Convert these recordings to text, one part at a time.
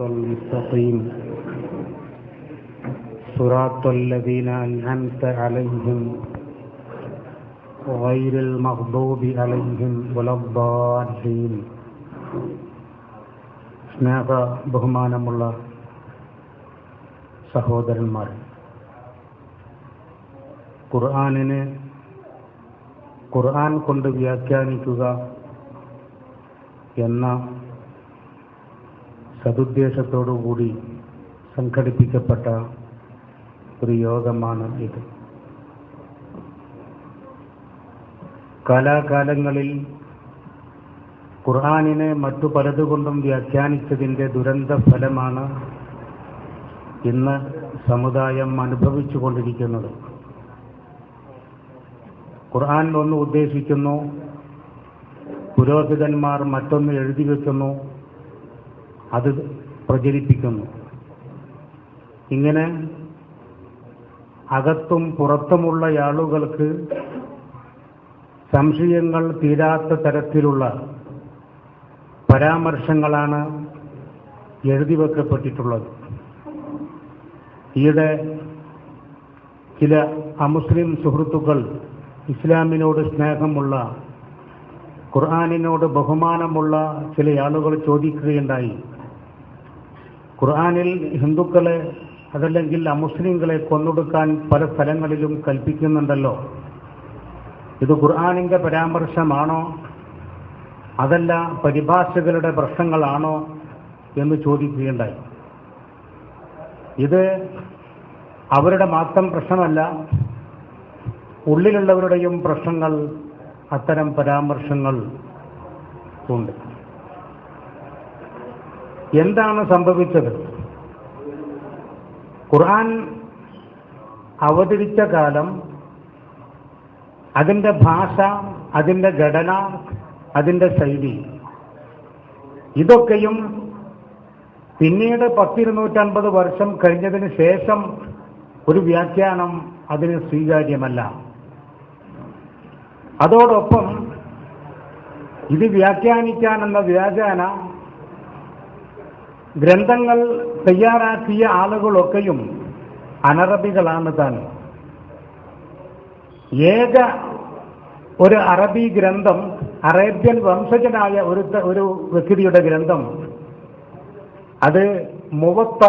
المستقيم صراط الذين أنعمت عليهم غير المغضوب عليهم ولا الضالين. സ്നേഹ ബഹുമാനമുള്ള സഹോദരന്മാർ, ഖുർആനിനെ ഖുർആൻ കൊണ്ട് വ്യാഖ്യാനിക്കുക എന്ന സതുദ്ദേശത്തോടുകൂടി സംഘടിപ്പിക്കപ്പെട്ട ഒരു യോഗമാണ് ഇത്. കാലാകാലങ്ങളിൽ ഖുർആനിനെ മറ്റു പലതുകൊണ്ടും വ്യാഖ്യാനിച്ചതിൻ്റെ ദുരന്ത ഫലമാണ് ഇന്ന് സമുദായം അനുഭവിച്ചു കൊണ്ടിരിക്കുന്നത്. ഖുർആൻ ഒന്ന് ഉദ്ദേശിക്കുന്നു, പുരോഹിതന്മാർ മറ്റൊന്ന് എഴുതി വയ്ക്കുന്നു, അത് പ്രചരിപ്പിക്കുന്നു. ഇങ്ങനെ അകത്തും പുറത്തുമുള്ള ആളുകൾക്ക് സംശയങ്ങൾ തീരാത്ത തരത്തിലുള്ള പരാമർശങ്ങളാണ് എഴുതി വെക്കപ്പെട്ടിട്ടുള്ളത്. ഈയിടെ ചില അമുസ്ലിം സുഹൃത്തുക്കൾ ഇസ്ലാമിനോട് സ്നേഹമുള്ള, ഖുർആനിനോട് ബഹുമാനമുള്ള ചില ആളുകൾ ചോദിക്കുകയുണ്ടായി, ഖുർആനിൽ ഹിന്ദുക്കളെ അതല്ലെങ്കിൽ അമുസ്ലിങ്ങളെ കൊന്നൊടുക്കാൻ പല സ്ഥലങ്ങളിലും കൽപ്പിക്കുന്നുണ്ടല്ലോ, ഇത് ഖുർആനിൻ്റെ പരാമർശമാണോ അതല്ല പരിഭാഷകളുടെ പ്രശ്നങ്ങളാണോ എന്ന് ചോദിക്കുകയുണ്ടായി. ഇത് അവരുടെ മാത്രം പ്രശ്നമല്ല, ഉള്ളിലുള്ളവരുടെയും പ്രശ്നങ്ങൾ അത്തരം പരാമർശങ്ങൾ ഉണ്ട്. എന്താണ് സംഭവിച്ചത്? ഖുർആൻ അവതരിച്ച കാലം, അതിൻ്റെ ഭാഷ, അതിൻ്റെ ഘടന, അതിൻ്റെ ശൈലി, ഇതൊക്കെയും പിന്നീട് 250 വർഷം കഴിഞ്ഞതിന് ശേഷം ഒരു വ്യാഖ്യാനം അതിന് സ്വീകാര്യമല്ല. അതോടൊപ്പം ഇത് വ്യാഖ്യാനിക്കാനെന്ന വ്യാജേന ഗ്രന്ഥങ്ങൾ തയ്യാറാക്കിയ ആളുകളൊക്കെയും അനറബികളാണ് താൻ. ഏക ഒരു അറബി ഗ്രന്ഥം, അറേബ്യൻ വംശജനായ ഒരു വ്യക്തിയുടെ ഗ്രന്ഥം, അത് മുവത്ത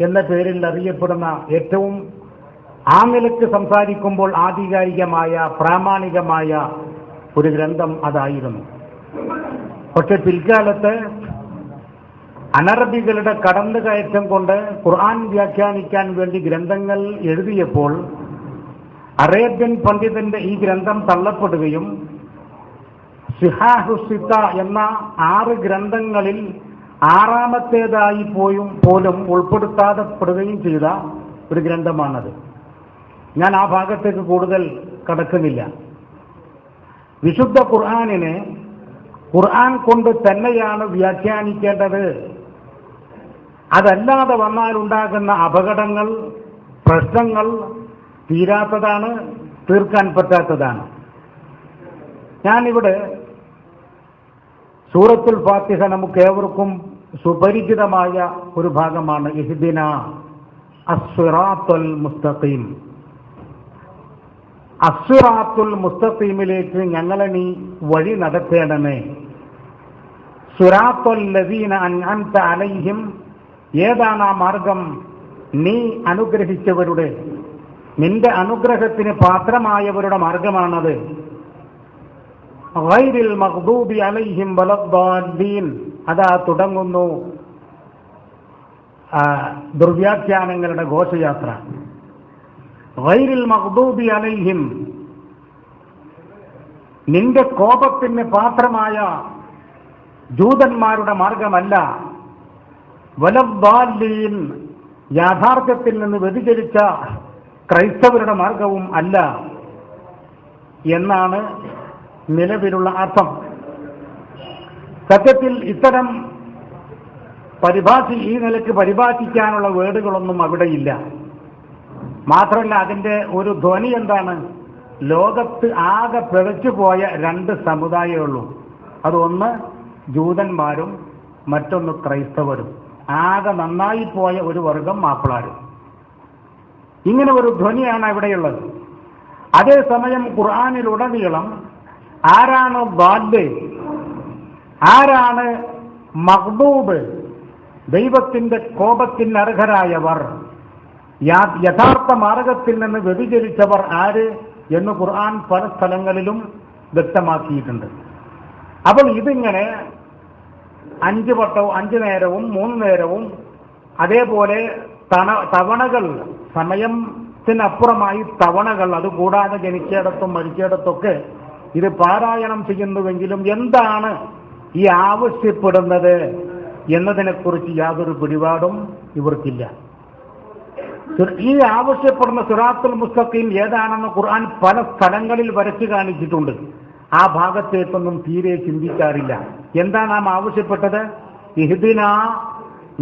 എന്ന പേരിൽ അറിയപ്പെടുന്ന ഏറ്റവും ആ നിലയ്ക്ക് സംസാരിക്കുമ്പോൾ ആധികാരികമായ പ്രാമാണികമായ ഒരു ഗ്രന്ഥം അതായിരുന്നു. പക്ഷെ പിൽക്കാലത്ത് അനറബികളുടെ കടന്നുകയറ്റം കൊണ്ട് ഖുർആൻ വ്യാഖ്യാനിക്കാൻ വേണ്ടി ഗ്രന്ഥങ്ങൾ എഴുതിയപ്പോൾ അറേബ്യൻ പണ്ഡിതന്റെ ഈ ഗ്രന്ഥം തള്ളപ്പെടുകയും സിഹാഹുസിത്ത എന്ന 6 ഗ്രന്ഥങ്ങളിൽ 6ാമത്തേതായി പോലും ഉൾപ്പെടുത്താതെപ്പെടുകയും ചെയ്ത ഒരു ഗ്രന്ഥമാണത്. ഞാൻ ആ ഭാഗത്തേക്ക് കൂടുതൽ കടക്കുന്നില്ല. വിശുദ്ധ ഖുർആനിനെ ഖുർആൻ കൊണ്ട് തന്നെയാണ് വ്യാഖ്യാനിക്കേണ്ടത്. അതല്ലാതെ വന്നാലുണ്ടാകുന്ന അപകടങ്ങൾ, പ്രശ്നങ്ങൾ തീരാത്തതാണ്, തീർക്കാൻ പറ്റാത്തതാണ്. ഞാനിവിടെ സൂറത്തുൽ ഫാത്തിഹ നമുക്കേവർക്കും സുപരിചിതമായ ഒരു ഭാഗമാണ്. ഇഹ്ദിന അസ്സിറാത്തുൽ മുസ്തഖീം. അസ്സിറാത്തുൽ മുസ്തഖീമിലേക്ക് ഞങ്ങളെ നീ വഴി നടത്തേണമേ. സിറാത്തുൽ ലദീന അൻഅംത അലൈഹിം, ഏതാണ് ആ മാർഗം? നീ അനുഗ്രഹിച്ചവരുടെ, നിന്റെ അനുഗ്രഹത്തിന് പാത്രമായവരുടെ മാർഗമാണത്. ഗൈരിൽ മഗ്ദൂബി അലൈഹിം വലദ്ദാലീൻ, അതാ തുടങ്ങുന്നു ദുർവ്യാഖ്യാനങ്ങളുടെ ഘോഷയാത്ര. ഗൈരിൽ മഗ്ദൂബി അലൈഹിം, നിന്റെ കോപത്തിന് പാത്രമായ ജൂതന്മാരുടെ മാർഗമല്ല. വലദ്ദാലീൻ, യാഥാർത്ഥ്യത്തിൽ നിന്ന് വ്യതിചലിച്ച ക്രൈസ്തവരുടെ മാർഗവും അല്ല എന്നാണ് നിലവിലുള്ള അർത്ഥം. സത്യത്തിൽ ഇത്തരം ഈ നിലയ്ക്ക് പരിഭാഷിക്കാനുള്ള വേർഡുകളൊന്നും അവിടെയില്ല. മാത്രമല്ല അതിൻ്റെ ഒരു ധ്വനി എന്താണ്? ലോകത്ത് ആകെ പിഴച്ചുപോയ 2 സമുദായമേ ഉള്ളൂ. അതൊന്ന് ജൂതന്മാരും മറ്റൊന്ന് ക്രൈസ്തവരും. ആകെ നന്നായിപ്പോയ ഒരു വർഗം മാപ്പിളാർ. ഇങ്ങനെ ഒരു ധ്വനിയാണ് അവിടെയുള്ളത്. അതേസമയം ഖുർആനിലുടനീളം ആരാണ് ദ്വാല്, ആരാണ് മഗ്ദൂബ്, ദൈവത്തിന്റെ കോപത്തിന് അർഹരായവർ, യഥാർത്ഥ മാർഗത്തിൽ നിന്ന് വ്യതിചലിച്ചവർ ആര് എന്ന് ഖുർആൻ പല സ്ഥലങ്ങളിലും വ്യക്തമാക്കിയിട്ടുണ്ട്. അപ്പോൾ ഇതിങ്ങനെ 5 വട്ടവും 5 നേരവും 3 നേരവും അതേപോലെ തവണകൾ, സമയത്തിനപ്പുറമായി തവണകൾ, അതുകൂടാതെ ജനിച്ചിടത്തും മരിച്ചിടത്തൊക്കെ ഇത് പാരായണം ചെയ്യുന്നുവെങ്കിലും എന്താണ് ഈ ആവശ്യപ്പെടുന്നത് എന്നതിനെക്കുറിച്ച് യാതൊരു പിടിപാടും ഇവർക്കില്ല. ഈ ആവശ്യപ്പെടുന്ന സിറാത്തുൽ മുസ്തഖീം ഏതാണെന്ന് ഖുർആൻ പല സ്ഥലങ്ങളിൽ വരച്ചു കാണിച്ചിട്ടുണ്ട്. ആ ഭാഗത്തേക്കൊന്നും തീരെ ചിന്തിക്കാറില്ല. എന്താണ് നാം ആവശ്യപ്പെട്ടത്? ഇഹ്ദിന,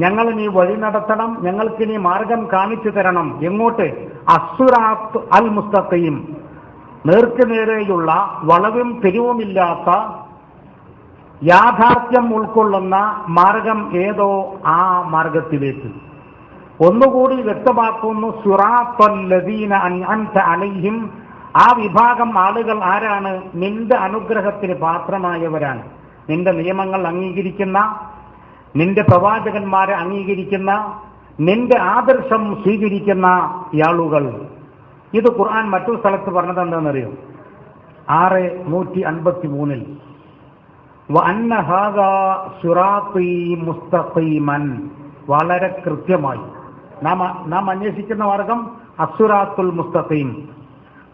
ഞങ്ങൾ നീ വഴി നടത്തണം, ഞങ്ങൾക്ക് നീ മാർഗം കാണിച്ചു തരണം. എങ്ങോട്ട്? അസ്സുറാത്ത് അൽ മുസ്തഖീം, നേർക്കുനേരെയുള്ള വളവും തിരിവുമില്ലാത്ത യാഥാർത്ഥ്യം ഉൾക്കൊള്ളുന്ന മാർഗം ഏതോ ആ മാർഗത്തിലേക്ക്. ഒന്നുകൂടി വ്യക്തമാക്കുന്നു, സിറാത്തല്ലദീന അൻഅംത അലൈഹിം, ആ വിഭാഗം ആളുകൾ ആരാണ്? നിന്റെ അനുഗ്രഹത്തിന് പാത്രമായവരാണ്. നിന്റെ നിയമങ്ങൾ അംഗീകരിക്കുന്ന, നിന്റെ പ്രവാചകന്മാരെ അംഗീകരിക്കുന്ന, നിന്റെ ആദർശം സ്വീകരിക്കുന്ന ആളുകൾ. ഇത് ഖുർആൻ മറ്റൊരു സ്ഥലത്ത് പറഞ്ഞത് എന്താണെന്നറിയോ? 6:153 വഅന്ന ഹാദാ സിറാത്തീ മുസ്തഖീമൻ, വളരെ കൃത്യമായി നാം അന്വേഷിക്കുന്ന മാർഗം അസ്സുറാത്തുൽ മുസ്തഖീം.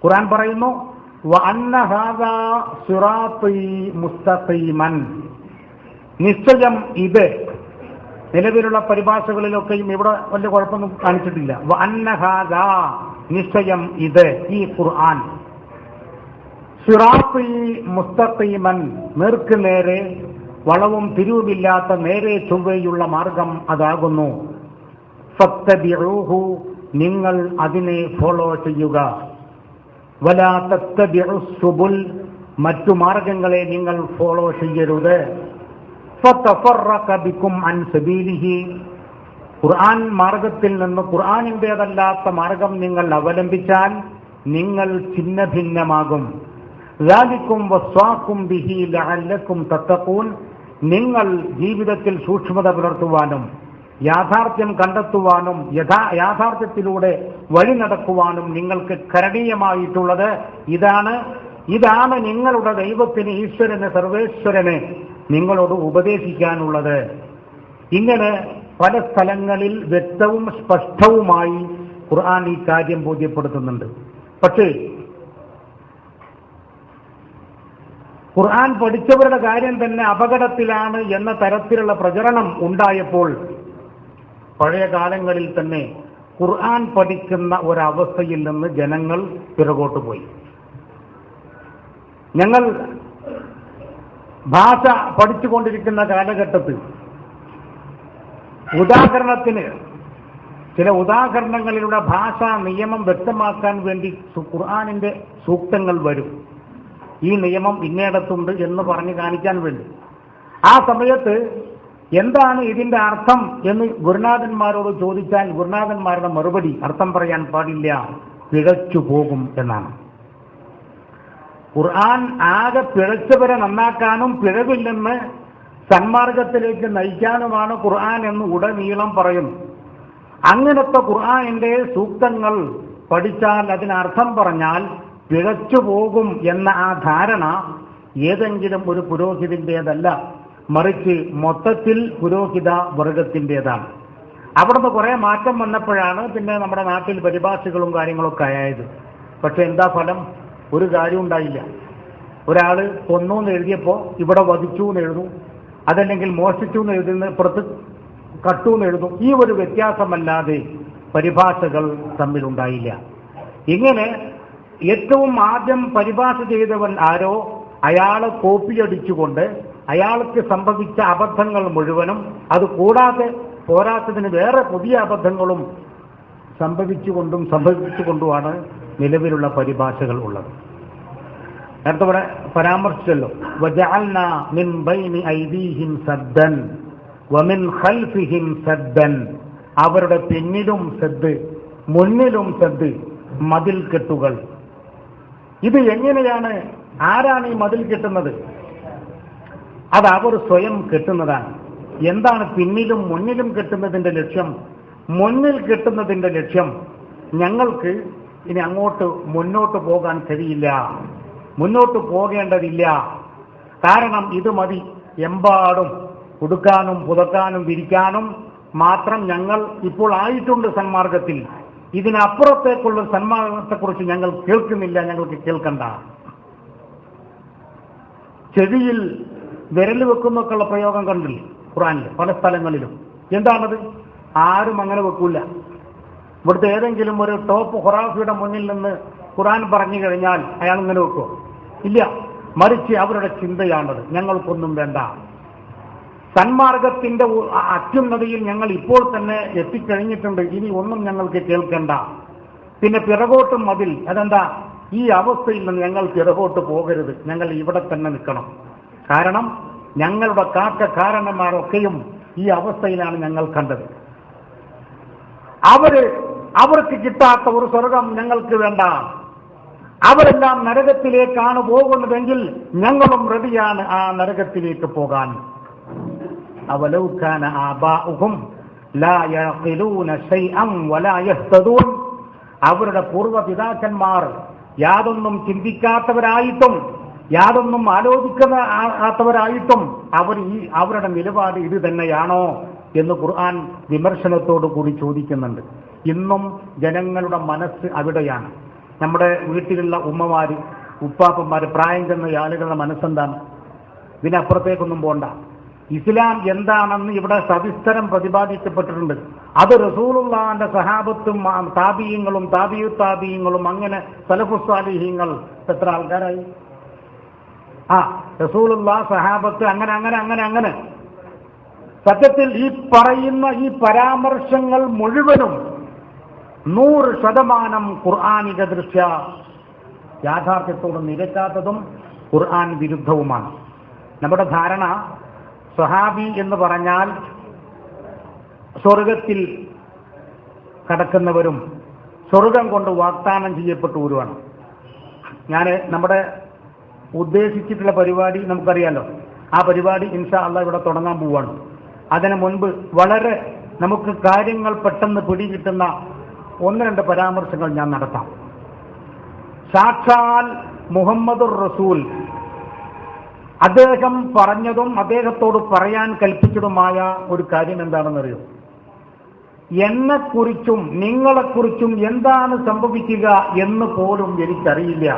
ഖുർആൻ പറയുന്നു വഅന്ന ഹാദാ സിറാത്തീ മുസ്തഖീമൻ, നിശ്ചയം ഇത്. നിലവിലുള്ള പരിഭാഷകളിലൊക്കെയും ഇവിടെ വലിയ കുഴപ്പമൊന്നും കാണിച്ചിട്ടില്ല. വഅന്ന ഹാദാ, നിശ്ചയം ഇത്, ഈ ഖുർആൻ. സിറാത്തീ മുസ്തഖീമൻ, നേർക്ക് നേരെ വളവും തിരിവുമില്ലാത്ത നേരെ ചൊവ്വയുള്ള മാർഗം അതാകുന്നു. ഫത്തബിഊഹു, നിങ്ങൾ അതിനെ ഫോളോ ചെയ്യുക. വലാ തത്തബിഉസ് സുബുൽ, മറ്റു മാർഗങ്ങളെ നിങ്ങൾ ഫോളോ ചെയ്യരുത്. ഫതഫറഖ ബികും അൻ സബീലിഹി, ഖുർആൻ മാർഗത്തിൽ നിന്ന് ഖുർആനിൻ്റേതല്ലാത്ത മാർഗം നിങ്ങൾ അവലംബിച്ചാൽ നിങ്ങൾ ഛിന്ന ഭിന്നമാകും. ذَلِكُمْ وَصَّاكُمْ بِهِ لَعَلَّكُمْ تَتَّقُونَ, നിങ്ങൾ ജീവിതത്തിൽ സൂക്ഷ്മത പുലർത്തുവാനും യാഥാർത്ഥ്യം കണ്ടെത്തുവാനും യാഥാർത്ഥ്യത്തിലൂടെ വഴി നടക്കുവാനും നിങ്ങൾക്ക് കരണീയമായിട്ടുള്ളത് ഇതാണ് നിങ്ങളുടെ ദൈവത്തിന്, ഈശ്വരന്, സർവേശ്വരന് നിങ്ങളോട് ഉപദേശിക്കാനുള്ളത്. ഇങ്ങനെ പല സ്ഥലങ്ങളിൽ വ്യക്തവും സ്പഷ്ടവുമായി ഖുർആൻ ഈ കാര്യം ബോധ്യപ്പെടുത്തുന്നുണ്ട്. പക്ഷേ ഖുർആൻ പഠിച്ചവരുടെ കാര്യം തന്നെ അപകടത്തിലാണ് എന്ന തരത്തിലുള്ള പ്രചരണം ഉണ്ടായപ്പോൾ പഴയ കാലങ്ങളിൽ തന്നെ ഖുർആൻ പഠിക്കുന്ന ഒരവസ്ഥയിൽ നിന്ന് ജനങ്ങൾ പിറകോട്ട് പോയി. ഞങ്ങൾ ഭാഷ പഠിച്ചുകൊണ്ടിരിക്കുന്ന കാലഘട്ടത്തിൽ ഉദാഹരണത്തിന് ചില ഉദാഹരണങ്ങളിലൂടെ ഭാഷാ നിയമം വ്യക്തമാക്കാൻ വേണ്ടി ഖുർആനിന്റെ സൂക്തങ്ങൾ വരും. ഈ നിയമം ഇന്നയിടത്തുണ്ട് എന്ന് പറഞ്ഞ് കാണിക്കാൻ വേണ്ടി. ആ സമയത്ത് എന്താണ് ഇതിന്റെ അർത്ഥം എന്ന് ഗുരുനാഥന്മാരോട് ചോദിച്ചാൽ ഗുരുനാഥന്മാരുടെ മറുപടി അർത്ഥം പറയാൻ പാടില്ല, പിഴച്ചു പോകും എന്നാണ്. ഖുർആൻ ആകെ പിഴച്ചവരെ നന്നാക്കാനും പിഴവില്ലെന്ന് സന്മാർഗത്തിലേക്ക് നയിക്കാനുമാണ് ഖുർആൻ എന്ന് ഉടനീളം പറയുന്നു. അങ്ങനത്തെ ഖുർആനിന്റെ സൂക്തങ്ങൾ പഠിച്ചാൽ അതിനർത്ഥം പറഞ്ഞാൽ പിഴച്ചു പോകും എന്ന ആ ധാരണ ഏതെങ്കിലും ഒരു പുരോഹിതന്റേതല്ല, മറിച്ച് മൊത്തത്തിൽ പുരോഹിത വർഗത്തിൻ്റെതാണ്. അവിടുന്ന് കുറെ മാറ്റം വന്നപ്പോഴാണ് പിന്നെ നമ്മുടെ നാട്ടിൽ പരിഭാഷകളും കാര്യങ്ങളൊക്കെ ആയത്. പക്ഷെ എന്താ ഫലം? ഒരു കാര്യം ഉണ്ടായില്ല. ഒരാൾ കൊന്നു എന്ന് എഴുതിയപ്പോൾ ഇവിടെ വധിച്ചു എന്ന് എഴുതും, അതല്ലെങ്കിൽ മോഷ്ടിച്ചു എന്ന് എഴുതുന്ന പുറത്ത് കട്ടു എന്ന് എഴുതും. ഈ ഒരു വ്യത്യാസമല്ലാതെ പരിഭാഷകൾ തമ്മിലുണ്ടായില്ല. ഇങ്ങനെ ഏറ്റവും ആദ്യം പരിഭാഷ ചെയ്തവൻ ആരോ അയാളെ കോപ്പിയടിച്ചുകൊണ്ട് അയാൾക്ക് സംഭവിച്ച അബദ്ധങ്ങൾ മുഴുവനും, അത് കൂടാതെ പോരാത്തതിന് വേറെ പുതിയ അബദ്ധങ്ങളും സംഭവിച്ചുകൊണ്ടുമാണ് നിലവിലുള്ള പരിഭാഷകൾ ഉള്ളത്. നേരത്തെ ഇവിടെ പരാമർശിച്ചല്ലോ, വജഅൽനാ മിൻ ബൈനി ഐദീഹിം സദ്ദൻ, വമിൻ ഖൽഫിഹിം സദ്ദൻ, അവരുടെ പിന്നിലും സദ്, മുന്നിലും സദ്, മതിൽ കെട്ടുകൾ. ഇത് എങ്ങനെയാണ്, ആരാണ് ഈ മതിൽ കെട്ടുന്നത്? അത് അവർ സ്വയം കെട്ടുന്നതാണ്. എന്താണ് പിന്നിലും മുന്നിലും കെട്ടുന്നതിന്റെ ലക്ഷ്യം? മുന്നിൽ കെട്ടുന്നതിന്റെ ലക്ഷ്യം, ഞങ്ങൾക്ക് ഇനി അങ്ങോട്ട് മുന്നോട്ട് പോകാൻ കഴിയില്ല, മുന്നോട്ട് പോകേണ്ടതില്ല, കാരണം ഇത് മതി, എമ്പാടും കൊടുക്കാനും പുതക്കാനും വിരിക്കാനും മാത്രം ഞങ്ങൾ ഇപ്പോൾ ആയിട്ടുണ്ട് സന്മാർഗത്തിൽ, ഇതിനപ്പുറത്തേക്കുള്ള സന്മാർഗത്തെക്കുറിച്ച് ഞങ്ങൾ കേൾക്കുന്നില്ല, ഞങ്ങൾക്ക് കേൾക്കണ്ട. ചെവിയിൽ വിരൽ വെക്കുന്നൊക്കെയുള്ള പ്രയോഗം കണ്ടില്ലേ ഖുർആനിൽ പല സ്ഥലങ്ങളിലും? എന്താണത്? ആരും അങ്ങനെ വെക്കൂല. ഇവിടുത്തെ ഏതെങ്കിലും ഒരു ടോപ്പ് ഖുറാഫിയുടെ മുന്നിൽ നിന്ന് ഖുർആൻ പറഞ്ഞു കഴിഞ്ഞാൽ അയാൾ ഇങ്ങനെ വെക്കുമോ? ഇല്ല. മറിച്ച് അവരുടെ ചിന്തയാണത്, ഞങ്ങൾക്കൊന്നും വേണ്ട, സന്മാർഗത്തിന്റെ അത്യുന്നതിയിൽ ഞങ്ങൾ ഇപ്പോൾ തന്നെ എത്തിക്കഴിഞ്ഞിട്ടുണ്ട്, ഇനി ഒന്നും ഞങ്ങൾക്ക് കേൾക്കണ്ട. പിന്നെ പിറകോട്ടും മതിൽ. അതെന്താ? ഈ അവസ്ഥയിൽ നിന്ന് ഞങ്ങൾ പിറകോട്ട് പോകരുത്, ഞങ്ങൾ ഇവിടെ തന്നെ നിൽക്കണം. കാരണം ഞങ്ങളുടെ കാരണന്മാരൊക്കെയും ഈ അവസ്ഥയിലാണ് ഞങ്ങൾ കണ്ടത്. അവർക്ക് കിട്ടാത്ത ഒരു സ്വർഗം ഞങ്ങൾക്ക് വേണ്ട. അവരെല്ലാം നരകത്തിലേക്കാണ് പോകുന്നതെങ്കിൽ ഞങ്ങളും റെഡിയാണ് ആ നരകത്തിലേക്ക് പോകാൻ. അവലൗ കാന ആബാഉഹും ലാ യഖിലൂന ശൈഅൻ വലാ യഹ്തദൂൻ, അവരുടെ പൂർവ്വപിതാക്കന്മാർ യാതൊന്നും ചിന്തിക്കാത്തവരായിട്ടും യാതൊന്നും ആലോചിക്കാത്തവരായിട്ടും അവരുടെ നിലപാട് ഇത് തന്നെയാണോ എന്ന് ഖുർആൻ വിമർശനത്തോടു കൂടി ചോദിക്കുന്നുണ്ട്. ഇന്നും ജനങ്ങളുടെ മനസ്സ് അവിടെയാണ്. നമ്മുടെ വീട്ടിലുള്ള ഉമ്മമാര്, ഉപ്പാപ്പന്മാര്, പ്രായം ചെന്ന ആളുകളുടെ മനസ്സെന്താണ്? ഇതിനപ്പുറത്തേക്കൊന്നും പോണ്ട. ഇസ്ലാം എന്താണെന്ന് ഇവിടെ സവിസ്തരം പ്രതിപാദിക്കപ്പെട്ടിട്ടുണ്ട്. അത് റസൂലുള്ളാഹിന്റെ സഹാബത്തും താബിഈങ്ങളും താബിഉ താബിഈങ്ങളും അങ്ങനെ സലഫുസ് സാലിഹീങ്ങൾ എത്ര ആൾക്കാരായി? റസൂലുള്ളാഹി, സഹാബത്ത്, അങ്ങനെ അങ്ങനെ അങ്ങനെ അങ്ങനെ. സത്യത്തിൽ ഈ പറയുന്ന ഈ പരാമർശങ്ങൾ മുഴുവനും 100% ഖുർആനിക ദൃശ്യ യാഥാർത്ഥ്യത്തോട് നിരക്കാത്തതും ഖുർആൻ വിരുദ്ധവുമാണ്. നമ്മുടെ ധാരണ സ്വഹാബി എന്ന് പറഞ്ഞാൽ സ്വർഗത്തിൽ കടക്കുന്നവരും സ്വർഗം കൊണ്ട് വാഗ്ദാനം ചെയ്യപ്പെട്ടവരുമാണ്. നമ്മുടെ ഉദ്ദേശിച്ചിട്ടുള്ള പരിപാടി നമുക്കറിയാലോ. ആ പരിപാടി ഇൻഷാ അല്ലാഹ് ഇവിടെ തുടങ്ങാൻ പോവുകയാണ്. അതിനു മുൻപ് വളരെ നമുക്ക് കാര്യങ്ങൾ പെട്ടെന്ന് പിടികിട്ടുന്ന 1-2 പരാമർശങ്ങൾ ഞാൻ നടത്താം. സാക്ഷാൽ മുഹമ്മദുർ റസൂൽ അദ്ദേഹം പറഞ്ഞതും അദ്ദേഹത്തോട് പറയാൻ കൽപ്പിച്ചതുമായ ഒരു കാര്യം എന്താണെന്നറിയോ? എന്നെക്കുറിച്ചും നിങ്ങളെക്കുറിച്ചും എന്താണ് സംഭവിക്കുക എന്ന് പോലും എനിക്കറിയില്ല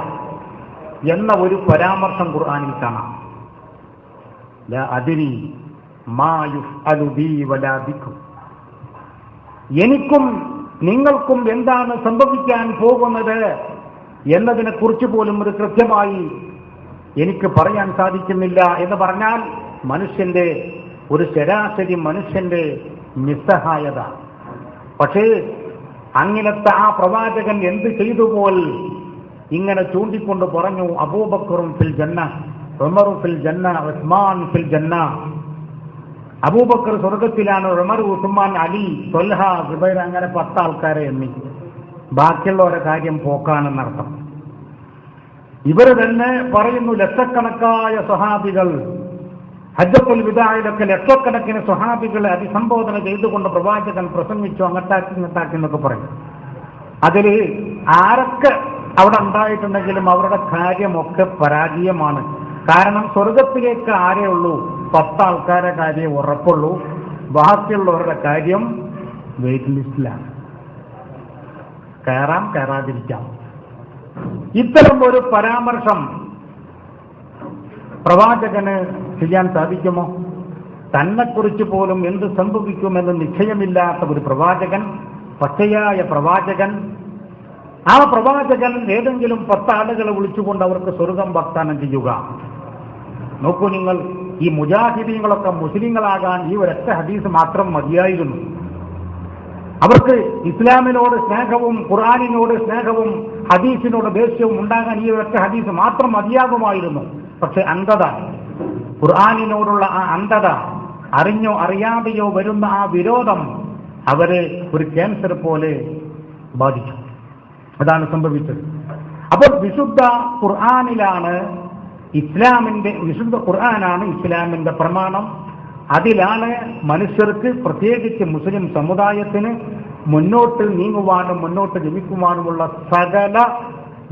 എന്ന ഒരു പരാമർശം ഖുർആനിൽ കാണാം. ലാ അദ്രി മാ യുഫ്അലു ബി വലാ ബിക്കും, എനിക്കും നിങ്ങൾക്കും എന്താണ് സംഭവിക്കാൻ പോകുന്നത് എന്നതിനെ കുറിച്ച് പോലും ഒരു കൃത്യമായി എനിക്ക് പറയാൻ സാധിക്കുന്നില്ല എന്ന് പറഞ്ഞാൽ മനുഷ്യന്റെ ഒരു ശരാശരി മനുഷ്യന്റെ നിസ്സഹായത. പക്ഷേ അങ്ങനത്തെ ആ പ്രവാചകൻ എന്ത് ചെയ്തു പോൽ ഇങ്ങനെ ചൂണ്ടിക്കൊണ്ട് പറഞ്ഞു, അബൂബക്കറും ഫിൽ ജന്ന, ഉമറു ഫിൽ ജന്ന, ഉസ്മാൻ ഫിൽ ജന്ന. അബൂബക്കർ സ്വർഗത്തിലാണ്, ഉമർ, ഉസ്മാൻ, അലി, ത്വൽഹ, സുബൈർ, അങ്ങനെ 10 ആൾക്കാരെ എണ്ണി. ബാക്കിയുള്ളവരുടെ കാര്യം പോക്കാണെന്നർത്ഥം. ഇവർ തന്നെ പറയുന്നു ലക്ഷക്കണക്കായ സ്വഹാബികൾ, ഹജ്ജത്തുൽ വിദായിലൊക്കെ ലക്ഷക്കണക്കിന് സ്വഹാബികളെ അഭിസംബോധന ചെയ്തുകൊണ്ട് പ്രവാചകൻ പ്രസംഗിച്ചു, അങ്ങട്ടാക്കി ഇങ്ങട്ടാക്കി എന്നൊക്കെ പറയും. അതിൽ ആരൊക്കെ അവിടെ ഉണ്ടായിട്ടുണ്ടെങ്കിലും അവരുടെ കാര്യമൊക്കെ പരാജയമാണ്. കാരണം സ്വർഗത്തിലേക്ക് ആരേ ഉള്ളൂ? 10 ആൾക്കാരുടെ കാര്യം ഉറപ്പുള്ളൂ, ബാക്കിയുള്ളവരുടെ കാര്യം വെയിറ്റ് ലിസ്റ്റിലാണ്. കയറാം കയറാതിരിക്കാം. ഇത്തരം ഒരു പരാമർശം പ്രവാചകന് ചെയ്യാൻ സാധിക്കുമോ? തന്നെക്കുറിച്ച് പോലും എന്ത് സംഭവിക്കുമെന്ന് നിശ്ചയമില്ലാത്ത ഒരു പ്രവാചകൻ, പച്ചയായ പ്രവാചകൻ, ആ പ്രവാചകൻ ഏതെങ്കിലും 10 ആളുകളെ വിളിച്ചുകൊണ്ട് അവർക്ക് സ്വർഗം വാഗ്ദാനം ചെയ്യുക. നോക്കൂ നിങ്ങൾ, ഈ മുജാഹിദീങ്ങളൊക്കെ മുസ്ലിങ്ങളാകാൻ ഈ ഒരൊറ്റ ഹദീസ് മാത്രം മതിയായിരുന്നു. അവർക്ക് ഇസ്ലാമിനോട് സ്നേഹവും ഖുർആനിനോട് സ്നേഹവും ഹദീസിനോട് ദേഷ്യവും ഉണ്ടാകാൻ ഈ ഒരൊറ്റ ഹദീസ് മാത്രം മതിയാകുമായിരുന്നു. പക്ഷെ അന്ധത, ഖുർആനിനോടുള്ള ആ അന്ധത, അറിഞ്ഞോ അറിയാതെയോ വരുന്ന ആ വിരോധം അവരെ ഒരു ക്യാൻസർ പോലെ ബാധിച്ചു. അതാണ് സംഭവിച്ചത്. അപ്പോൾ വിശുദ്ധ ഖുർആനിലാണ് വിശുദ്ധ ഖുർആനാണ് ഇസ്ലാമിന്റെ പ്രമാണം. അതിലാണ് മനുഷ്യർക്ക്, പ്രത്യേകിച്ച് മുസ്ലിം സമുദായത്തിന് മുന്നോട്ട് നീങ്ങുവാനും മുന്നോട്ട് ഗമിക്കുവാനുമുള്ള സകല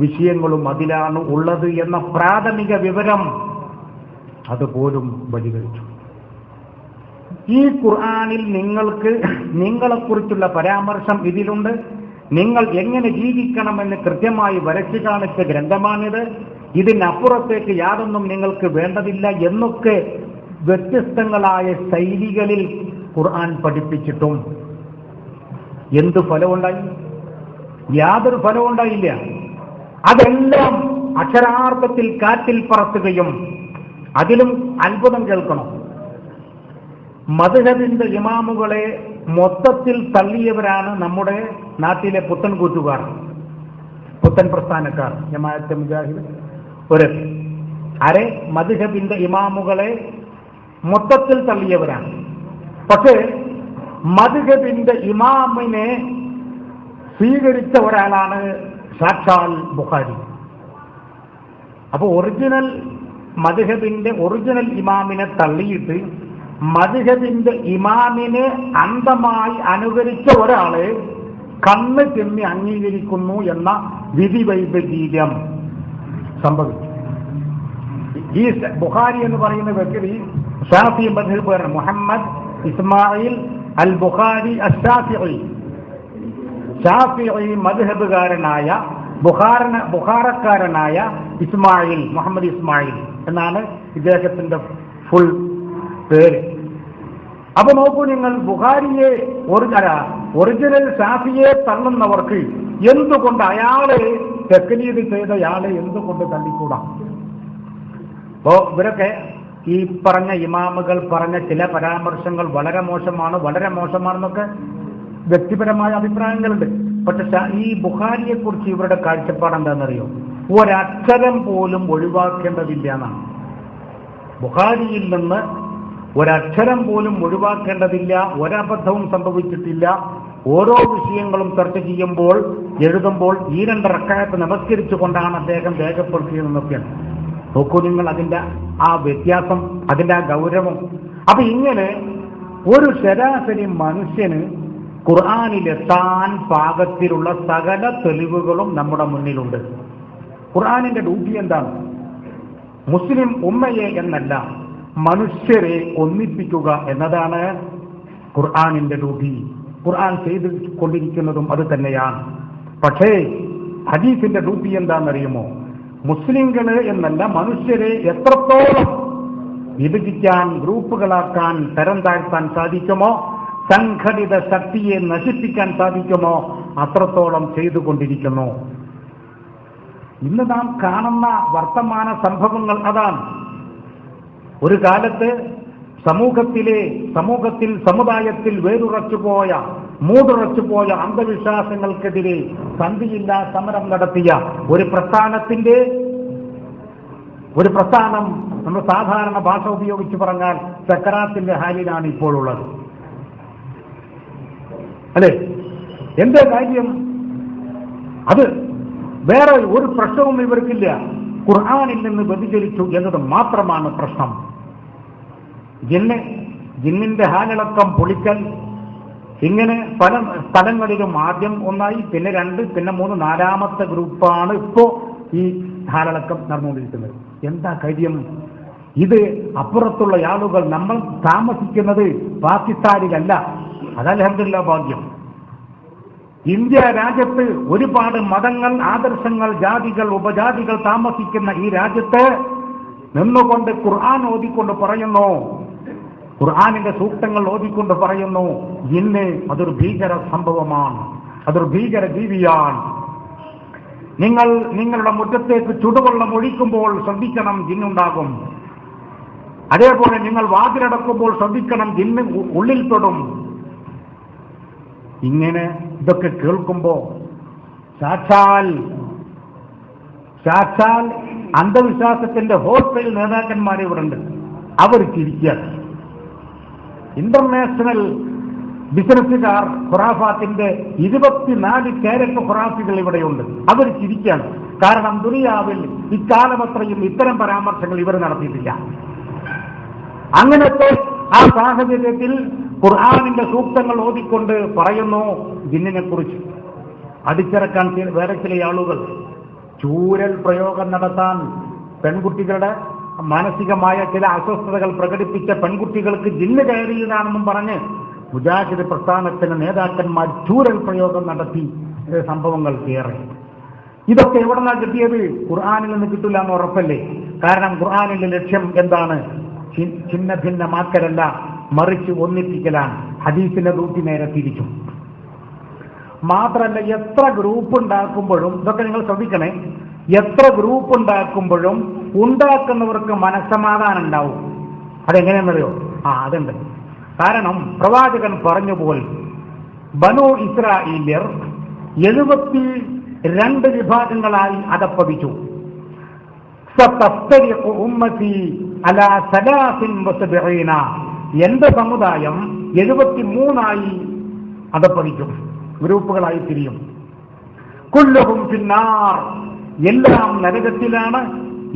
വിഷയങ്ങളും അതിലാണ് ഉള്ളത് എന്ന പ്രാഥമിക വിവരം അതുപോലും ബലികഴിച്ചു. ഈ ഖുർആനിൽ നിങ്ങളെക്കുറിച്ചുള്ള പരാമർശം ഇതിലുണ്ട്. നിങ്ങൾ എങ്ങനെ ജീവിക്കണമെന്ന് കൃത്യമായി വരച്ചു കാണിച്ച ഗ്രന്ഥമാണിത്. ഇതിനപ്പുറത്തേക്ക് യാതൊന്നും നിങ്ങൾക്ക് വേണ്ടതില്ല എന്നൊക്കെ വ്യത്യസ്തങ്ങളായ ശൈലികളിൽ ഖുർആൻ പഠിപ്പിച്ചിട്ടും എന്ത് ഫലമുണ്ടായി? യാതൊരു ഫലവും ഉണ്ടായില്ല. അതെല്ലാം അക്ഷരാർത്ഥത്തിൽ കാറ്റിൽ പറത്തുകയും, അതിലും അത്ഭുതം കേൾക്കണം, മദ്ഹബിന്റെ ഇമാമുകളെ മൊത്തത്തിൽ തള്ളിയവരാണ് നമ്മുടെ നാട്ടിലെ പുത്തൻ കൂറ്റുകാർ, പുത്തൻ പ്രസ്ഥാനക്കാർ, ജമാഅത്തെ മുജാഹിദ്. മദ്ഹബിന്റെ ഇമാമുകളെ മൊത്തത്തിൽ തള്ളിയവരാണ്. പക്ഷേ മദ്ഹബിന്റെ ഇമാമിനെ സ്വീകരിച്ച ഒരാളാണ് സാക്ഷാൽ ബുഖാരി. അപ്പോൾ മദ്ഹബിന്റെ ഒറിജിനൽ ഇമാമിനെ തള്ളിയിട്ട് മദ്ഹബിന്റെ ഇമാമിനെ അന്ധമായി അനുകരിച്ച ഒരാളെ കണ്ണ് ചെമ്മി അംഗീകരിക്കുന്നു എന്ന വിധി വൈപരീത്യം സംഭവിച്ചു. ഈ ബുഖാരി എന്ന് പറയുന്ന വ്യക്തി ഷാഫി മദ്ഹബ്, മുഹമ്മദ് ഇസ്മായിൽ അൽ ബുഖാരി അശ്ശാഫിഈ, ഷാഫിഈ മദ്ഹബുകാരനായ ബുഖാറക്കാരനായ ഇസ്മായിൽ, മുഹമ്മദ് ഇസ്മായിൽ എന്നാണ് ഇദ്ദേഹത്തിന്റെ ഫുൾ പേര്. അപ്പൊ നോക്കൂ നിങ്ങൾ, ബുഖാരിയെ ഒറിജിനൽ ഷാഫിയെ തള്ളുന്നവർക്ക് എന്തുകൊണ്ട് അയാളെ തഖ്ലീദ് ചെയ്തയാളെ എന്തുകൊണ്ട് തള്ളിക്കൂടാ? അപ്പോ ഇവരൊക്കെ ഈ പറഞ്ഞ ഇമാമുകൾ പറഞ്ഞ ചില പരാമർശങ്ങൾ വളരെ മോശമാണെന്നൊക്കെ വ്യക്തിപരമായ അഭിപ്രായങ്ങളുണ്ട്. പക്ഷെ ഈ ബുഖാരിയെ കുറിച്ച് ഇവരുടെ കാഴ്ചപ്പാട് എന്താണെന്നറിയോ? ഒരക്ഷരം പോലും ഒഴിവാക്കേണ്ടതില്ല എന്നാണ്. ബുഖാരിയിൽ നിന്ന് ഒരക്ഷരം പോലും ഒഴിവാക്കേണ്ടതില്ല, ഒരബദ്ധവും സംഭവിച്ചിട്ടില്ല. ഓരോ വിഷയങ്ങളും ചർച്ച ചെയ്യുമ്പോൾ, എഴുതുമ്പോൾ ഈ 2 റക്അത്ത് നമസ്കരിച്ചുകൊണ്ടാണ് അദ്ദേഹം രേഖപ്പെടുത്തിയതെന്നൊക്കെയാണ്. നോക്കൂ നിങ്ങൾ അതിന്റെ ആ വ്യത്യാസം, അതിന്റെ ആ ഗൗരവം. അപ്പൊ ഇങ്ങനെ ഒരു ശരാശരി മനുഷ്യന് ഖുർആനിലെത്താൻ പാകത്തിലുള്ള സകല തെളിവുകളും നമ്മുടെ മുന്നിലുണ്ട്. ഖുർആനിന്റെ ഡ്യൂട്ടി എന്താണ്? മുസ്ലിം ഉമ്മയെ എന്നല്ല, മനുഷ്യരെ ഒന്നിപ്പിക്കുക എന്നതാണ് ഖുർആനിന്റെ ഡ്യൂട്ടി. ഖുർആൻ ചെയ്തു കൊണ്ടിരിക്കുന്നതും അത് തന്നെയാണ്. പക്ഷേ ഹദീസിന്റെ ഡ്യൂട്ടി എന്താണെന്നറിയുമോ? മുസ്ലിങ്ങള് എന്നല്ല, മനുഷ്യരെ എത്രത്തോളം വിഭജിക്കാൻ, ഗ്രൂപ്പുകളാക്കാൻ, തരം താഴ്ത്താൻ സാധിക്കുമോ, സംഘടിത ശക്തിയെ നശിപ്പിക്കാൻ സാധിക്കുമോ അത്രത്തോളം ചെയ്തുകൊണ്ടിരിക്കുന്നു. ഇന്ന് നാം കാണുന്ന വർത്തമാന സംഭവങ്ങൾ അതാണ്. ഒരു കാലത്ത് സമുദായത്തിൽ മൂടുറച്ചുപോയ അന്ധവിശ്വാസങ്ങൾക്കെതിരെ സന്ധിയില്ലാ സമരം നടത്തിയ ഒരു പ്രസ്ഥാനം നമ്മൾ സാധാരണ ഭാഷ ഉപയോഗിച്ച് പറഞ്ഞാൽ സക്കറാത്തിന്റെ ഹാലിലാണ് ഇപ്പോഴുള്ളത്. അല്ലേ? എന്താ കാര്യം? അത് വേറെ ഒരു പ്രശ്നവും ഇവർക്കില്ല. ഖുർആനിൽ നിന്ന് വ്യതിചലിച്ചു എന്നത് മാത്രമാണ് പ്രശ്നം. ജിന്നിന്റെ ഹാലിളക്കം പൊളിക്കൽ, ഇങ്ങനെ പല സ്ഥലങ്ങളിലും ആദ്യം 1, പിന്നെ 2, പിന്നെ 3, 4ാമത്തെ ഗ്രൂപ്പാണ് ഇപ്പോ ഈ ഹാലിളക്കം നടന്നുകൊണ്ടിരിക്കുന്നത്. എന്താ കാര്യം? ഇത് അപ്പുറത്തുള്ള ആളുകൾ, നമ്മൾ താമസിക്കുന്നത് പാകിസ്ഥാനിലല്ല, അത് അൽഹംദുലില്ലാഹ് ഭാഗ്യം. ഇന്ത്യ രാജ്യത്ത് ഒരുപാട് മതങ്ങൾ, ആദർശങ്ങൾ, ജാതികൾ, ഉപജാതികൾ താമസിക്കുന്ന ഈ രാജ്യത്ത് നിന്നുകൊണ്ട് ഖുർആൻ ഓതിക്കൊണ്ട് പറയുന്നു, ഖുർആനിന്റെ സൂക്തങ്ങൾ ഓതിക്കൊണ്ട് പറയുന്നു, ജിന്ന് അതൊരു ഭീകര സംഭവമാണ്, അതൊരു ഭീകര ജീവിയാണ്. നിങ്ങളുടെ മുറ്റത്തേക്ക് ചുടുവെള്ളം ഒഴിക്കുമ്പോൾ ശ്രദ്ധിക്കണം, ജിന്നുണ്ടാകും. അതേപോലെ നിങ്ങൾ വാതിലടക്കുമ്പോൾ ശ്രദ്ധിക്കണം, ജിന്ന് ഉള്ളിൽ തൊടും. ഇങ്ങനെ ഇതൊക്കെ കേൾക്കുമ്പോ സാക്ഷാൽ അന്ധവിശ്വാസത്തിന്റെ ഹോൾസെയിൽ നേതാക്കന്മാരെ ഇവിടെ ഉണ്ട്. അവർ ചിരിക്കുക. ഇന്റർനാഷണൽ ബിസിനസ്സുകാർ ഖുറാഫാത്തിന്റെ 24 കാരറ്റ് ഖുറാഫികൾ ഇവിടെയുണ്ട്. അവർ ചിരിക്കാണ്. കാരണം ദുനിയാവിൽ ഇക്കാലമത്രയും ഇത്തരം പരാമർശങ്ങൾ ഇവർ നടത്തിയിട്ടില്ല. അങ്ങനത്തെ ആ സാഹചര്യത്തിൽ ഖുർആനിന്റെ സൂക്തങ്ങൾ ഓതിക്കൊണ്ട് പറയുന്നു ജിന്നിനെ കുറിച്ച്. അടിച്ചിറക്കാൻ വേറെ ചില ആളുകൾ ചൂരൽ പ്രയോഗം നടത്താൻ പെൺകുട്ടികളുടെ മാനസികമായ ചില അസ്വസ്ഥതകൾ പ്രകടിപ്പിച്ച പെൺകുട്ടികൾക്ക് ജിന്ന് കയറിയതാണെന്നും പറഞ്ഞ് മുജാഹിദ് പ്രസ്ഥാനത്തിന് നേതാക്കന്മാർ ചൂരൽ പ്രയോഗം നടത്തി സംഭവങ്ങൾ ഏറെ. ഇതൊക്കെ എവിടെ നിന്നാണ് കിട്ടിയത്? ഖുർആനിൽ നിന്ന് കിട്ടില്ല എന്ന് ഉറപ്പല്ലേ? കാരണം ഖുർആനിന്റെ ലക്ഷ്യം എന്താണ്? ഛിന്ന ഭിന്നമാക്കലല്ല, മറിച്ച് ഒന്നിപ്പിക്കലാണ്. ഹദീസിന്റെ ദൂതി നേരെ തിരിച്ചു. മാത്രമല്ല, എത്ര ഗ്രൂപ്പ് ഉണ്ടാക്കുമ്പോഴും, ഇതൊക്കെ നിങ്ങൾ ശ്രദ്ധിക്കണേ, എത്ര ഗ്രൂപ്പ് ഉണ്ടാക്കുമ്പോഴും ഉണ്ടാക്കുന്നവർക്ക് മനസ്സമാധാനം ഉണ്ടാവും. അതെങ്ങനെയാണെന്നറിയോ? അതുണ്ട്. കാരണം പ്രവാചകൻ പറഞ്ഞ പോലെ ബനൂ ഇസ്രായേല്യർ 72 വിഭാഗങ്ങളായി അധപ്പതിച്ചു. എന്റെ സമുദായം 73 അധപ്പതിക്കും, ഗ്രൂപ്പുകളായി തിരിയും. കുല്ലുഹും ഫിന്നാർ, എല്ലാം നരകത്തിലാണ്.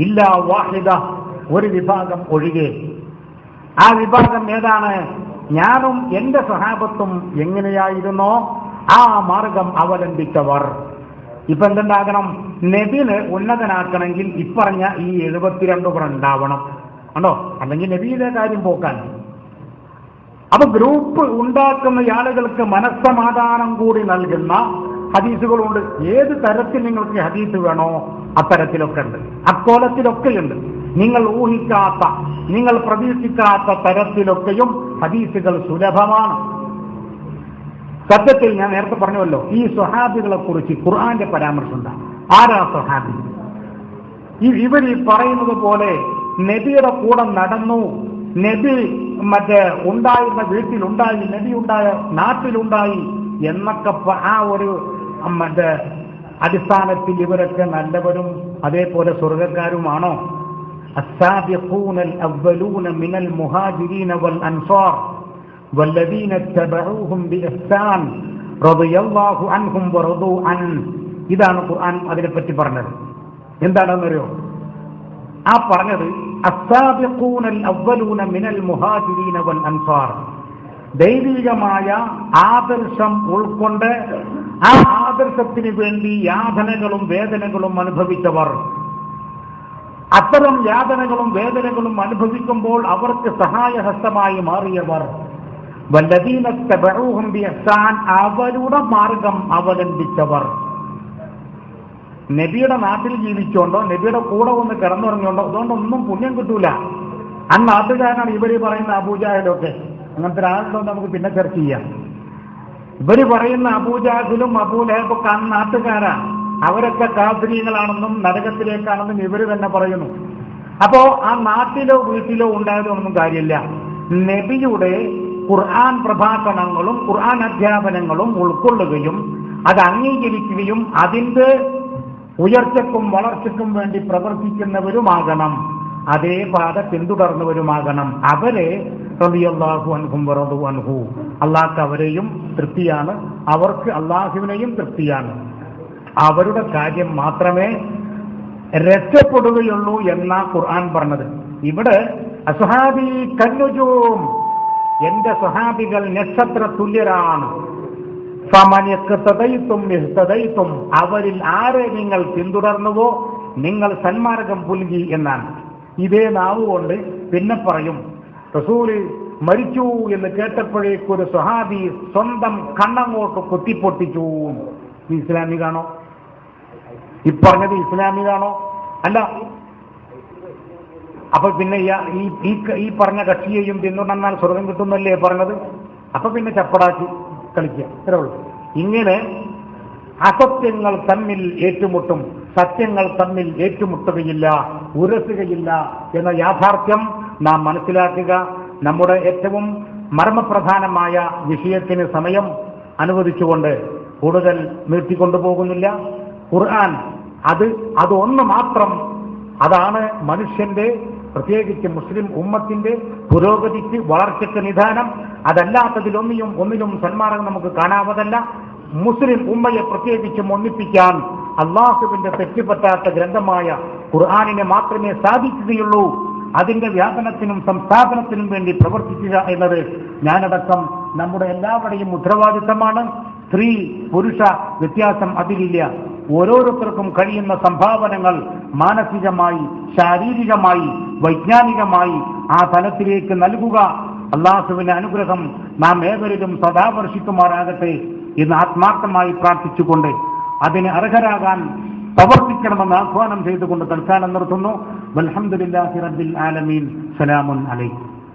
ഇല്ലാ വാഹിദ, ഒരു വിഭാഗം ഒഴികെ. ആ വിഭാഗം ഏതാണ്? ഞാനും എന്റെ സ്വഹാബത്തും എങ്ങനെയായിരുന്നോ ആ മാർഗം അവലംബിച്ചവർ. ഇപ്പൊ എന്തുണ്ടാകണം? നബിനെ ഉന്നതനാക്കണമെങ്കിൽ ഇപ്പറഞ്ഞ ഈ 72 ഉണ്ടാവണം, ആണോ? അല്ലെങ്കിൽ നബിയുടെ കാര്യം പോക്കാൻ. അപ്പൊ ഗ്രൂപ്പ് ഉണ്ടാക്കുന്ന ആളുകൾക്ക് മനസ്സമാധാനം കൂടി നൽകുന്ന ഹദീസുകളുണ്ട്. ഏത് തരത്തിൽ നിങ്ങൾക്ക് ഹദീസ് വേണോ അത്തരത്തിലൊക്കെ ഉണ്ട്, അക്കോലത്തിലൊക്കെയുണ്ട്. നിങ്ങൾ ഊഹിക്കാത്ത, നിങ്ങൾ പ്രതീക്ഷിക്കാത്ത തരത്തിലൊക്കെയും ഹദീസുകൾ സുലഭമാണ്. സത്യത്തിൽ ഞാൻ നേരത്തെ പറഞ്ഞുവല്ലോ, ഈ സ്വഹാബികളെ കുറിച്ച് ഖുർആന്റെ പരാമർശമുണ്ട്. ആരാ സ്വഹാബി? ഇവർ പറയുന്നത് പോലെ നബിയുടെ കൂടെ നടന്നു, നബി ഉണ്ടായിരുന്ന വീട്ടിലുണ്ടായി, നബി ഉണ്ടായ നാട്ടിലുണ്ടായി എന്നൊക്കെ ആ ഒരു അടിസ്ഥാനത്തിൽ ഇവരൊക്കെ നല്ലവരും അതേപോലെ സ്വർഗക്കാരുമാണോ? السابقون الأولون من المهاجرين والأنصار والذين اتبعوهم بإحسان رضي الله عنهم ورضوا عنه. ഇതാണ് ഖുർആൻ അതിനെപ്പറ്റി പറഞ്ഞത്. എന്താണെന്നറിയോ? ആ പറഞ്ഞത് السابقون الأولون من المهاجرين والأنصار, ദൈവികമായ ആദർശം ഉൾക്കൊണ്ട് ആ ആദർശത്തിന് വേണ്ടി യാതനകളും വേദനകളും അനുഭവിച്ചവർ. അത്തരം യാതനകളും വേദനകളും അനുഭവിക്കുമ്പോൾ അവർക്ക് സഹായഹസ്തമായി മാറിയവർ. വല്ലദീന തബഊഹും ബിഇഹ്സാൻ, അവരുടെ മാർഗം അവലംബിച്ചവർ. നബിയുടെ നാട്ടിൽ ജീവിച്ചോണ്ടോ നബിയുടെ കൂടെ ഒന്ന് കിടന്നുറങ്ങിയോണ്ടോ അതുകൊണ്ടൊന്നും പുണ്യം കിട്ടൂല. ആ നാട്ടുകാരനാണ് ഇവര് പറയുന്ന അബൂജാഹിലൊക്കെ. അങ്ങനത്തെ ഒരാളുണ്ടോ നമുക്ക് പിന്നെ ചർച്ച ചെയ്യാം. ഇവര് പറയുന്ന അബൂജാഹിലും അബൂലഹബൊക്കെ ആ നാട്ടുകാരാ. അവരൊക്കെ കാഫിരീങ്ങളാണെന്നും നരകത്തിലേക്കാണെന്നും ഇവര് തന്നെ പറയുന്നു. അപ്പോ ആ നാട്ടിലോ വീട്ടിലോ ഉണ്ടായതൊന്നും കാര്യമില്ല. നബിയുടെ ഖുർആൻ പ്രഭാഷണങ്ങളും ഖുർആൻ അധ്യാപനങ്ങളും ഉൾക്കൊള്ളുകയും അത് അംഗീകരിക്കുകയും അതിന്റെ ഉയർച്ചക്കും വളർച്ചയ്ക്കും വേണ്ടി പ്രവർത്തിക്കുന്നവരുമാകണം. അതേ പാത പിന്തുടർന്നവരുമാകണം. അവരെ റളിയല്ലാഹു അൻഹും വറദു അൻഹു, അള്ളാഹ്ക്ക് അവരെയും തൃപ്തിയാണ്, അവർക്ക് അള്ളാഹുവിനെയും തൃപ്തിയാണ്. അവരുടെ കാര്യം മാത്രമേ രക്ഷപ്പെടുകയുള്ളൂ എന്നാ ഖുർആൻ പറഞ്ഞത്. ഇവിടെ അസ്ഹാബി കന്നുജൂം, എന്റെ സ്വഹാബികൾ നക്ഷത്ര തുല്യരാണ്. അവരിൽ ആരെ നിങ്ങൾ പിന്തുടർന്നുവോ നിങ്ങൾ സന്മാർഗം പുൽകി എന്നാണ്. ഇതേ നാവുകൊണ്ട് പിന്നെ പറയും, റസൂല് മരിച്ചു എന്ന് കേട്ടപ്പോഴേക്കൊരു സ്വഹാബി സ്വന്തം കണ്ണങ്ങോട്ട് കുത്തിപ്പൊട്ടിച്ചു. ഇസ്ലാമികാണോ? പറഞ്ഞത് ഇസ്ലാമികാണോ? അല്ല. അപ്പൊ പിന്നെ ഈ പറഞ്ഞ കക്ഷിയെയും പിന്തുടർന്നാൽ സ്വർഗം കിട്ടുന്നല്ലേ പറഞ്ഞത്? അപ്പൊ പിന്നെ ചപ്പടാക്കി കളിക്കുക, ഇത്രേ ഉള്ളൂ. ഇങ്ങനെ അസത്യങ്ങൾ തമ്മിൽ ഏറ്റുമുട്ടും, സത്യങ്ങൾ തമ്മിൽ ഏറ്റുമുട്ടുകയില്ല, ഉരസുകയില്ല എന്ന യാഥാർത്ഥ്യം നാം മനസ്സിലാക്കുക. നമ്മുടെ ഏറ്റവും മർമ്മപ്രധാനമായ വിഷയത്തിന് സമയം അനുവദിച്ചുകൊണ്ട് കൂടുതൽ നീട്ടിക്കൊണ്ടുപോകുന്നില്ല. ഖുർആൻ അത് ഒന്ന് മാത്രം, അതാണ് മനുഷ്യന്റെ പ്രത്യേകിച്ച് മുസ്ലിം ഉമ്മത്തിന്റെ പുരോഗതിക്ക്, വളർച്ചയ്ക്ക് നിദാനം. ഒന്നിലും സന്മാർഗം നമുക്ക് കാണാവതല്ല. മുസ്ലിം ഉമ്മയെ പ്രത്യേകിച്ചും ഒന്നിപ്പിക്കാൻ അള്ളാഹുവിന്റെ തെറ്റുപറ്റാത്ത ഗ്രന്ഥമായ ഖുർആനിനെ മാത്രമേ സാധിക്കുകയുള്ളൂ. അതിന്റെ വ്യാപനത്തിനും സംസ്ഥാപനത്തിനും വേണ്ടി പ്രവർത്തിക്കുക എന്നത് ഞാനടക്കം നമ്മുടെ എല്ലാവരുടെയും ഉത്തരവാദിത്തമാണ്. സ്ത്രീ പുരുഷ വ്യത്യാസം അതിലില്ല. ഓരോരുത്തർക്കും കഴിയുന്ന സംഭാവനകൾ മാനസികമായി, ശാരീരികമായി, വൈജ്ഞാനികമായി ആ തലത്തിലേക്ക് നൽകുക. അള്ളാഹുവിന്റെ അനുഗ്രഹം നാം ഏവരിലും സദാ വർഷിക്കുമാറാകട്ടെ എന്ന് ആത്മാർത്ഥമായി പ്രാർത്ഥിച്ചുകൊണ്ട് അതിന് അർഹരാകാൻ പ്രവർത്തിക്കണമെന്ന് ആഹ്വാനം ചെയ്തുകൊണ്ട് തൽക്കാലം നിർത്തുന്നു. വൽഹംദുലില്ലാഹി റബ്ബിൽ ആലമീൻ. സലാമുൻ അലൈക്കും.